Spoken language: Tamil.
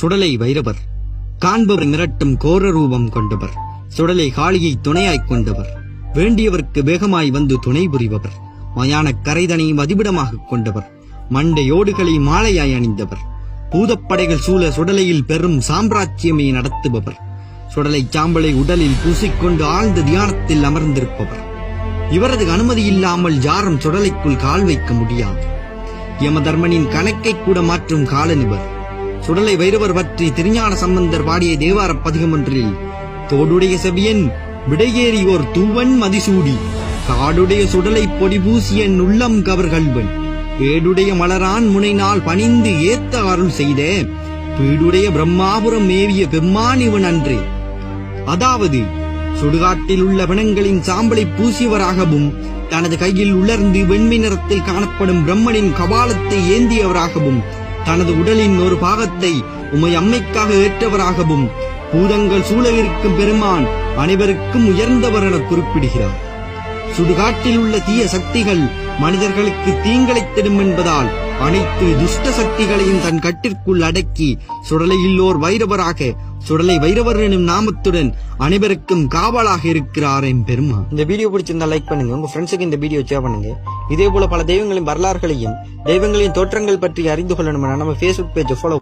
சுடலை வைரவர். காண்பவர் மிரட்டும் கோர ரூபம் கொண்டவர். சுடலை காளியை துணையாய்க் கொண்டவர். வேண்டியவர்க்கு வேகமாய் வந்து துணை புரிபவர். மயான கரைதனை மதிபிடமாக கொண்டவர். மண்டையோடுகளை மாலையாய் அணிந்தவர். பூதப்படைகள் சூழ சுடலையில் பெரும் சாம்ராஜ்யமே நடத்துபவர். சுடலை சாம்பலை உடலில் பூசிக்கொண்டு ஆழ்ந்த தியானத்தில் அமர்ந்திருப்பவர். இவரது அனுமதி இல்லாமல் யாரும் சுடலைக்குள் கால் வைக்க முடியாது. யமதர்மனின் கணக்கை கூட மாற்றும் காலனிவர். சுடலை வைரவர் பற்றி திருஞான சம்பந்தர் பாடிய தேவார பதிகம் ஒன்றில், தோடுடைய செவியன் விடையேறி ஓர் தூவன் மதிசூடி, காடுடைய சுடலை பொடி பூசியன் உள்ளம் கவர்கள்வன், ஏடுடைய மலரான் முனைநாள் பணிந்து ஏத்த அருள் செய்த பீடுடைய பிரம்மாபுரம் மேவிய பெம்மான் இவன் அன்றே. அதாவது சுடுகாட்டில் உள்ள பிணங்களின் சாம்பலை பூசியவராகவும் தனது கையில் உலர்ந்து வெண்மை நிறத்தில் காணப்படும் பிரம்மனின் கபாலத்தை ஏந்தியவராகவும் தனது உடலின் ஒரு பாகத்தை உமை அம்மைக்காக ஏற்றவராகவும் பூதங்கள் சூழவிருக்கும் பெருமான் அனைவருக்கும் உயர்ந்தவர் என குறிப்பிடுகிறார். சுடுகாட்டில் உள்ள தீய சக்திகள் மனிதர்களுக்கு தீங்கிழைத்திடும் என்பதால் அனைத்து துஷ்ட சக்திகளையும் தன் கட்டிற்குள் அடக்கி சுடலையில்லோர் வைரவராக சுடலை வைரவர் எனும் நாமத்துடன் அனைவருக்கும் காவலாக இருக்கிறார் பெருமான். இந்த வீடியோ பிடிச்சிருந்தா லைக் பண்ணுங்க, உங்க ஃப்ரெண்ட்ஸுக்கு இந்த வீடியோ ஷேர் பண்ணுங்க. இதே போல பல தெய்வங்களின் வரலாறுகளையும் தெய்வங்களின் தோற்றங்கள் பற்றி அறிந்து கொள்ளணும்னா நம்ம Facebook பேஜ் ஃபாலோ